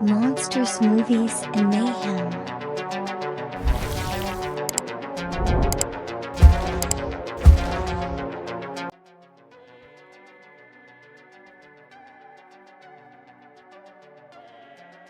Monsters, movies, and mayhem.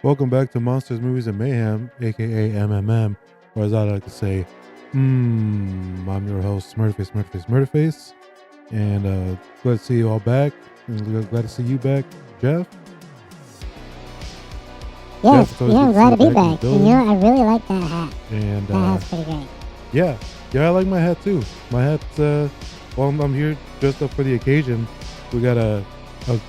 Welcome back to Monsters, Movies, and Mayhem, aka MMM, or as I like to say, I'm your host, Murderface, and glad to see you all back, and glad to see you back, Jeff. Yes, Jeff, I'm glad to be back. And you know, I really like that hat. And That hat's pretty great. yeah, I like my hat too. My hat's, well, I'm here dressed up for the occasion. We got a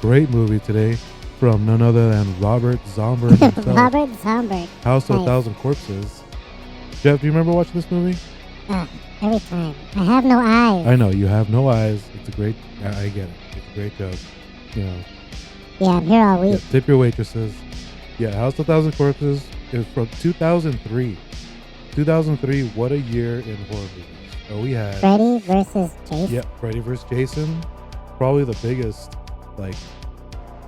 great movie today from none other than Robert Zombie himself. Robert Zombie. House of a Thousand Corpses. Jeff, do you remember watching this movie? Every time. I have no eyes. I know, you have no eyes. It's a great, I get it. It's a great joke. You know. Yeah, I'm here all week. Yeah, tip your waitresses. Yeah, House of a Thousand Corpses is from 2003. 2003, what a year in horror movies. Oh, we had Freddy versus Jason. Yeah, Freddy vs. Jason. Probably the biggest,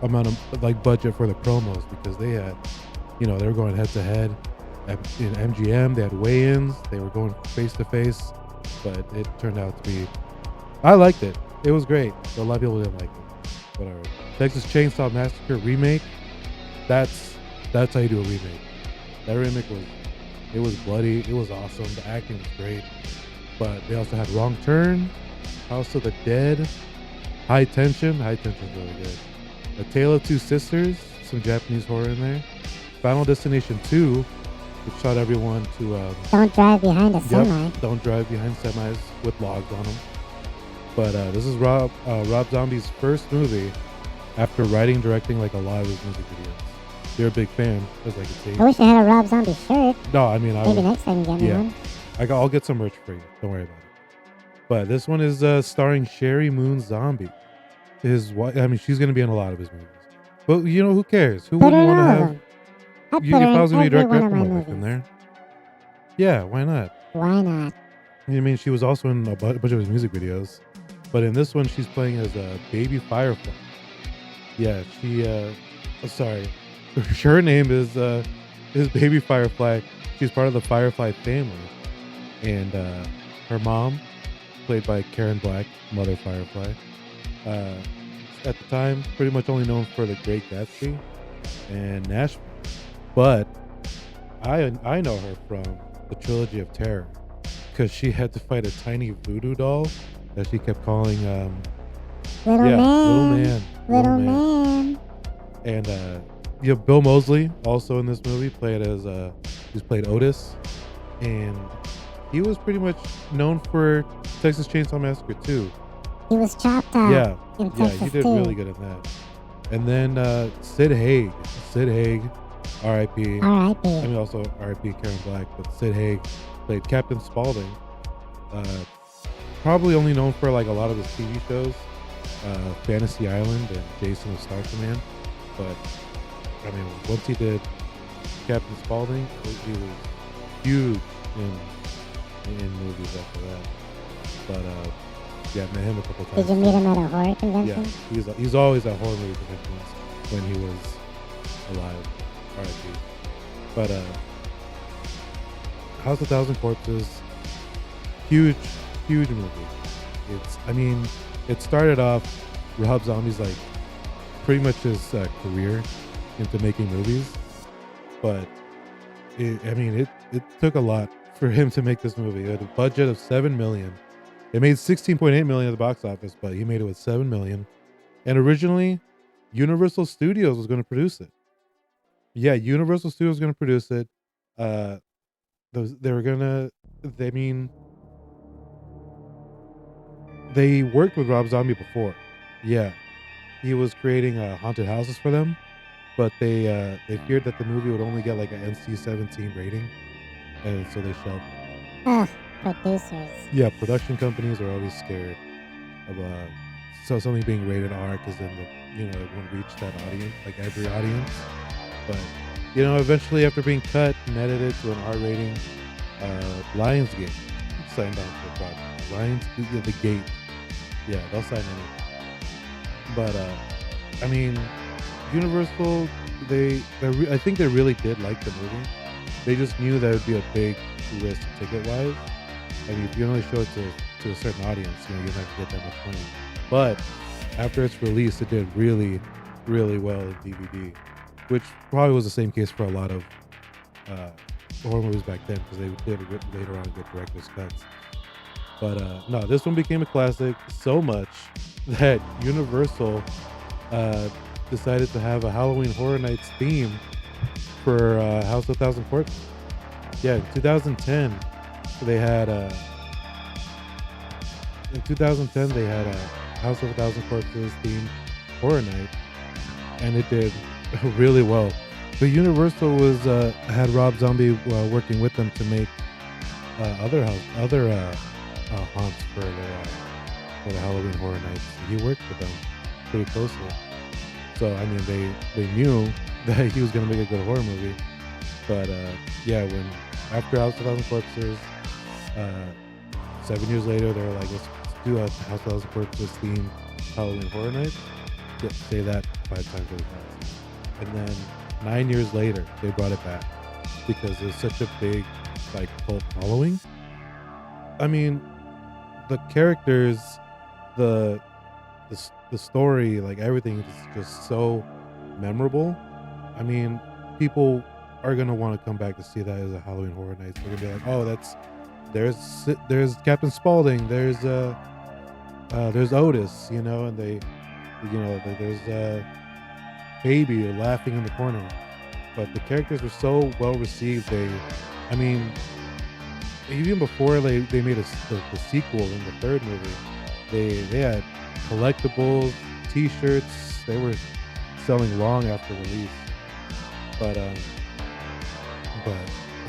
amount of, budget for the promos because they had, they were going head to head. In MGM, they had weigh-ins. They were going face to face, but it turned out to be. I liked it. It was great. But a lot of people didn't like it. Whatever. Texas Chainsaw Massacre remake. That's how you do a remake. That remake was bloody. It was awesome. The acting was great. But they also had Wrong Turn, House of the Dead, High Tension. High Tension's really good. A Tale of Two Sisters. Some Japanese horror in there. Final Destination 2. Which taught everyone to don't drive behind a semi. Don't drive behind semis with logs on them. But this is Rob Zombie's first movie after writing and directing a lot of his music videos. You're a big fan, as I can see. I wish I had a Rob Zombie shirt. No, I mean maybe next time you get me one. I'll get some merch for you. Don't worry about it. But this one is starring Sherry Moon Zombie. She's going to be in a lot of his movies. But who cares? Who wouldn't want to have? You if I was going to be director in there. Yeah, why not? Why not? I mean, she was also in a bunch of his music videos. But in this one, she's playing as a baby Firefly. Yeah, her name is Baby Firefly. She's part of the Firefly family. And her mom, played by Karen Black, Mother Firefly, at the time, pretty much only known for The Great Gatsby and Nashville. But I know her from the Trilogy of Terror because she had to fight a tiny voodoo doll that she kept calling Little Man. And Bill Moseley also in this movie played Otis, and he was pretty much known for Texas Chainsaw Massacre 2. He was chopped out. In Texas he did really good in that. And then Sid Haig, R.I.P. R.I.P. I mean, also R.I.P. Karen Black, but Sid Haig played Captain Spaulding. Probably only known for a lot of his TV shows, Fantasy Island and Jason the Star Command. But I mean, once he did Captain Spaulding, he was huge in movies after that. But met him a couple times. Did you meet him at a horror convention? Yeah, he's always at horror movie conventions when he was alive. R.I.P. But House of a Thousand Corpses, huge movie. It started off Rob Zombie's pretty much his career into making movies, but it took a lot for him to make this movie. It had a budget of $7 million. It made $16.8 million at the box office, but he made it with $7 million. And originally, Universal Studios was going to produce it. Yeah, Universal Studios was going to produce it. They worked with Rob Zombie before. Yeah, he was creating haunted houses for them, but they feared that the movie would only get an NC-17 rating, and so they shelved it. Producers. Yeah, production companies are always scared of something being rated R because then it won't reach that audience, every audience. But eventually, after being cut and edited to an R rating, Lionsgate signed on to the project. The Gate. Yeah, they'll sign anything. But Universal, I think they really did like the movie. They just knew that it would be a big risk ticket wise. I mean, if you only show it to a certain audience, you'll never get that much money. But after its release, it did really, really well in DVD, which probably was the same case for a lot of horror movies back then, because they did later on get director's cuts. But no, this one became a classic so much that Universal decided to have a Halloween Horror Nights theme for House of a Thousand Corpses. Yeah, in 2010 they had a House of a Thousand Corpses themed horror night, and it did really well. But Universal was had Rob Zombie working with them to make other haunts for the Halloween Horror Nights. He worked with them pretty closely, so I mean they knew that he was gonna make a good horror movie. But yeah, when after House of a Thousand Corpses, 7 years later, they were like, let's do a House of a Thousand Corpses themed Halloween Horror Night. Yeah, say that 5 times really fast. And then 9 years later, they brought it back because there's such a big like cult following. I mean, the characters, the story, like everything is just so memorable. I mean, people are gonna want to come back to see that as a Halloween Horror Nights. They're gonna be like, oh, there's Captain Spaulding, there's Otis, and there's Baby laughing in the corner. But the characters were so well received. I mean, even before they made the sequel in the third movie, they had collectibles, T-shirts. They were selling long after release. But I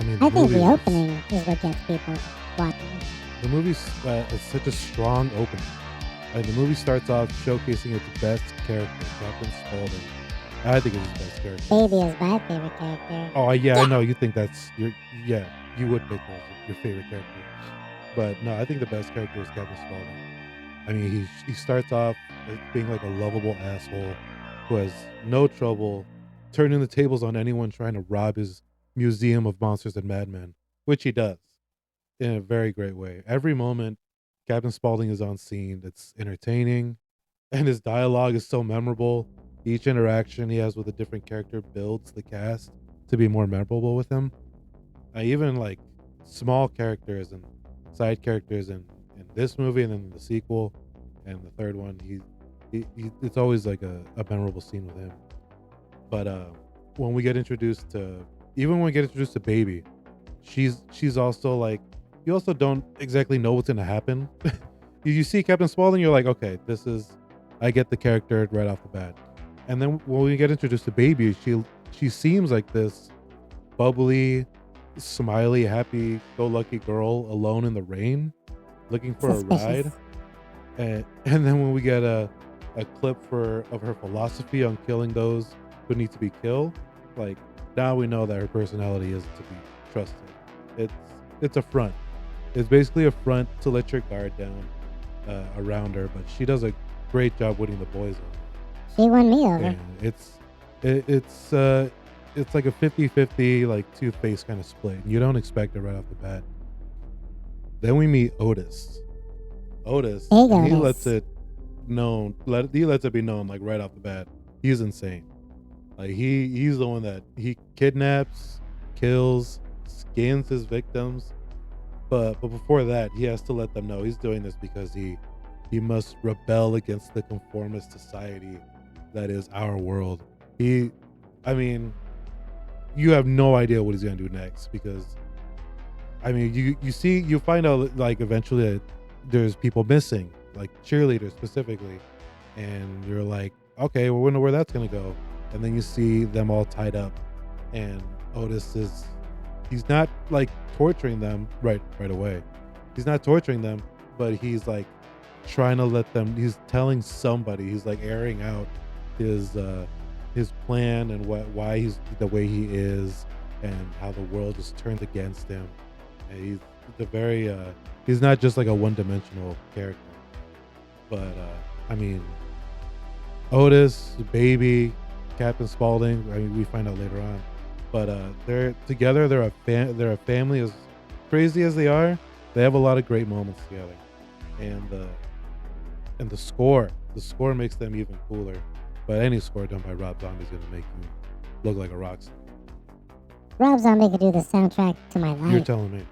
mean, I think the opening is what gets people watching. The movie's such a strong opening. The movie starts off showcasing its best character, Captain Spaulding. I think it's his best character. Baby is my favorite character. Oh yeah, I know you think that's you would pick that as your favorite character. But no, I think the best character is Captain Spaulding. I mean, he starts off as being like a lovable asshole who has no trouble turning the tables on anyone trying to rob his museum of monsters and madmen, which he does in a very great way. Every moment Captain Spaulding is on scene, it's entertaining, and his dialogue is so memorable. Each interaction he has with a different character builds the cast to be more memorable with him. Even like small characters and side characters in this movie and then the sequel and the third one, he it's always like a memorable scene with him. But when we get introduced to Baby, she's also like, you also don't exactly know what's gonna happen. You see Captain Spaulding, you're like, okay, I get the character right off the bat. And then when we get introduced to Baby, she seems like this bubbly, smiley, happy-go-lucky girl alone in the rain, looking for a ride. And then when we get a clip of her philosophy on killing those who need to be killed, like, now we know that her personality isn't to be trusted. It's a front. It's basically a front to let your guard down around her, but she does a great job winning the boys over. She won me over. And it's like a 50-50, like toothpaste kind of split. You don't expect it right off the bat. Then we meet Otis. He lets it be known like right off the bat. He's insane. Like he's the one that he kidnaps, kills, skins his victims. But before that, he has to let them know he's doing this because he must rebel against the conformist society that is our world. You have no idea what he's gonna do next, because I mean, you find out like eventually that there's people missing, like cheerleaders specifically, and you're like, okay, we wonder where that's gonna go. And then you see them all tied up, and Otis he's not like torturing them right away. He's not torturing them, but he's like trying to let them. He's telling somebody. He's like airing out his plan and why he's the way he is, and how the world just turned against him. And he's not just like a one-dimensional character. But I mean, Otis, Baby, Captain Spaulding. I mean, we find out later on, but they're together. They're a family. As crazy as they are, they have a lot of great moments together, and the score makes them even cooler. But any score done by Rob Zombie is gonna make you look like a rock star. Rob Zombie could do the soundtrack to my You're life. telling me.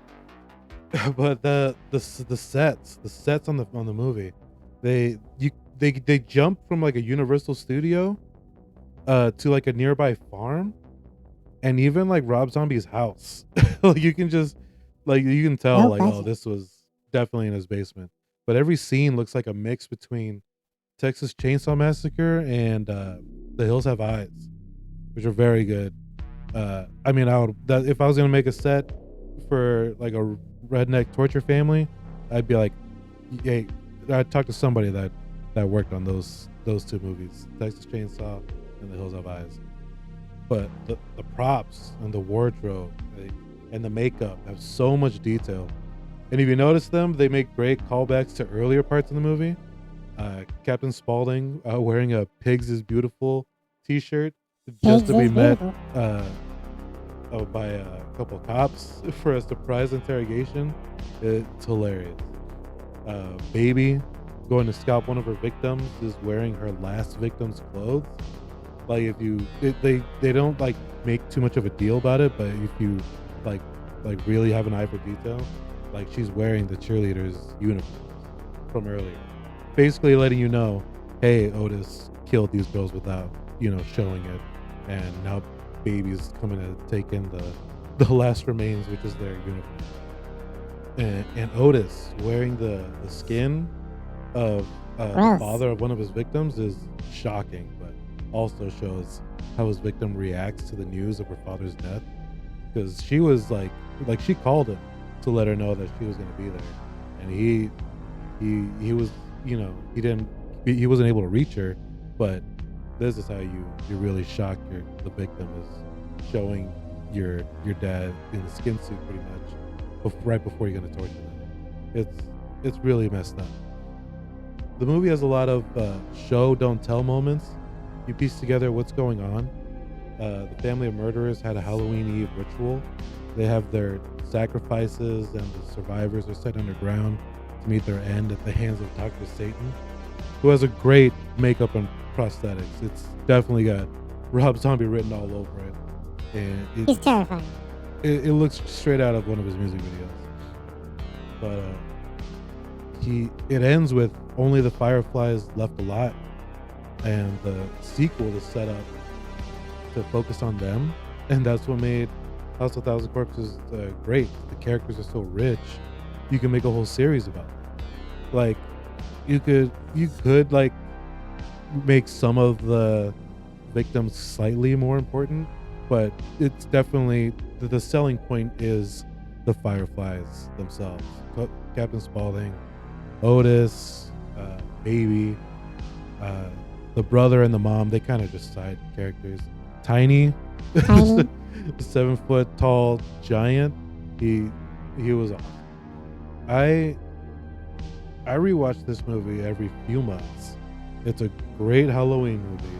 But the sets on the movie, they jump from like a Universal studio to like a nearby farm, and even like Rob Zombie's house. Like you can just like you can tell No like, oh, budget. this was definitely in his basement. But every scene looks like a mix between Texas Chainsaw Massacre and The Hills Have Eyes, which are very good. I mean, if I was gonna make a set for like a redneck torture family, I'd be like, hey, I'd talk to somebody that worked on those two movies, Texas Chainsaw and The Hills Have Eyes. But the props and the wardrobe and the makeup have so much detail. And if you notice them, they make great callbacks to earlier parts of the movie. Captain Spaulding wearing a "Pigs is Beautiful" T-shirt just Pigs to be is met beautiful. by a couple cops for a surprise interrogation. It's hilarious. Baby going to scalp one of her victims is wearing her last victim's clothes. Like they don't like make too much of a deal about it, but if you like really have an eye for detail, like she's wearing the cheerleader's uniforms from earlier, basically letting you know, hey, Otis killed these girls without showing it, and now Baby's coming to take in the last remains, which is their uniform. And Otis wearing the skin of the Gross. father of one of his victims is shocking, but also shows how his victim reacts to the news of her father's death, because she was like she called him to let her know that she was going to be there, and he was he wasn't able to reach her. But this is how you really shock the victim, is showing your dad in the skin suit pretty much right before you're going to torture them. It's really messed up. The movie has a lot of show don't tell moments. You piece together what's going on. The family of murderers had a Halloween Eve ritual. They have their sacrifices, and the survivors are set underground to meet their end at the hands of Dr. Satan, who has a great makeup and prosthetics. It's definitely got Rob Zombie written all over it. And He's terrifying. it looks straight out of one of his music videos. But it ends with only the Fireflies left alive, and the sequel is set up to focus on them, and that's what made House of Thousand Corpses great. The characters are so rich, you can make a whole series about them. Like you could like make some of the victims slightly more important, but it's definitely the selling point is the Fireflies themselves. Captain Spaulding, Otis, Baby, the brother and the mom, they kind of just side characters. Tiny, Tiny. 7 foot tall giant. He was awesome. I rewatch this movie every few months. It's a great Halloween movie.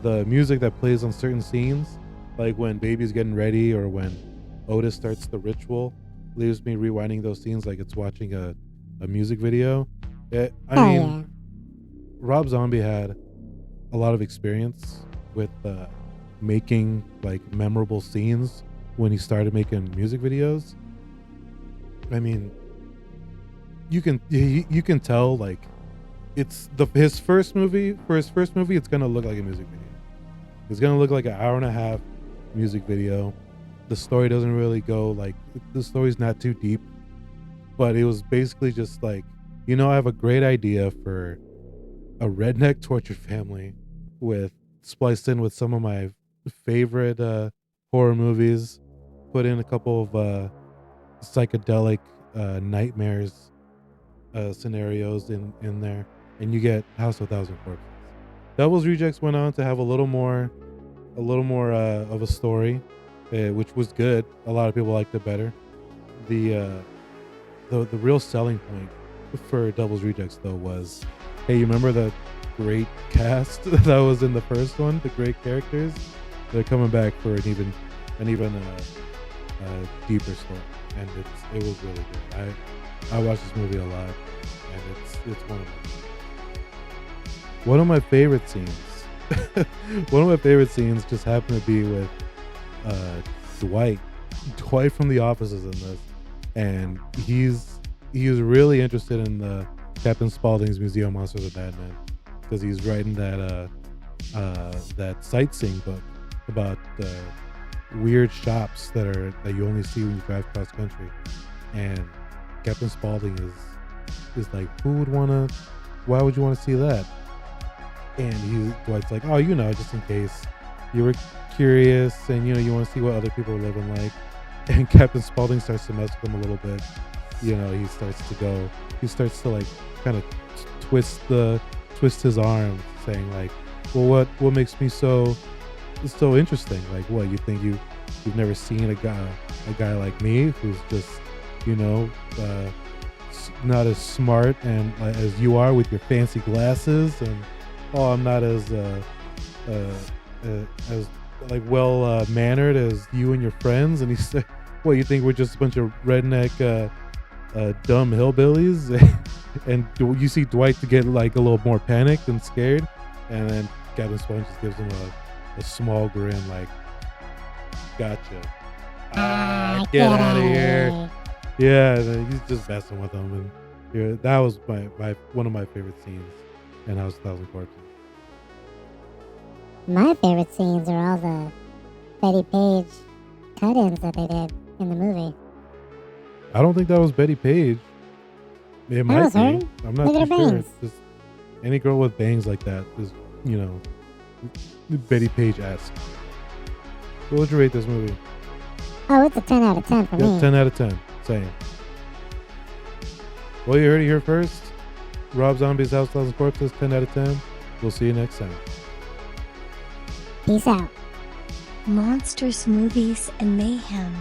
The music that plays on certain scenes, like when Baby's getting ready or when Otis starts the ritual, leaves me rewinding those scenes like it's watching a music video. Yeah. Rob Zombie had a lot of experience with making like memorable scenes when he started making music videos. I mean, you can tell like it's his first movie. For his first movie, it's gonna look like a music video. It's gonna look like an hour and a half music video. The story doesn't really go like the story's not too deep, but it was basically just like, I have a great idea for a redneck torture family with spliced in with some of my favorite horror movies, put in a couple of psychedelic nightmares scenarios in there, and you get House of Thousand Corpses. Devil's Rejects went on to have a little more of a story, which was good. A lot of people liked it better. The real selling point for Devil's Rejects though was, hey, you remember great cast that was in the first one, the great characters. They're coming back for an even deeper story, and it was really good. I watched this movie a lot, and it's one of my favorite scenes. One of my favorite scenes just happened to be with Dwight. Dwight from The Office is in this, and he was really interested in the Captain Spaulding's Museum of Monsters of Madmen, because he's writing that sightseeing book about weird shops that you only see when you drive cross country. And Captain Spaulding is like, why would you want to see that? And Dwight's like, oh, just in case you were curious and you want to see what other people are living like. And Captain Spaulding starts to mess with him a little bit. He starts to like kind of twist his arm, saying like, well, what makes me so interesting? Like, what, you think you've never seen a guy like me who's just not as smart and as you are with your fancy glasses, and I'm not as like well mannered as you and your friends. And he said, what, you think we're just a bunch of redneck dumb hillbillies? And you see Dwight to get like a little more panicked and scared, and then Captain Spaulding just gives him a small grin, like, gotcha. Get out of here. Yeah, and he's just messing with him, and that was my one of my favorite scenes in House of 1,000 Corpses. My favorite scenes are all the Betty Page cut-ins that they did in the movie. I don't think that was Betty Page. It might was be. her. I'm not Look at too her sure. bangs. Just any girl with bangs like that is, Betty Page-esque. What would you rate this movie? Oh, it's a 10 out of 10 for me. 10 out of 10. Same. Well, you heard it here first. Rob Zombie's House of 1,000 Corpses, 10 out of 10. We'll see you next time. Peace out. Monsters, movies, and mayhem.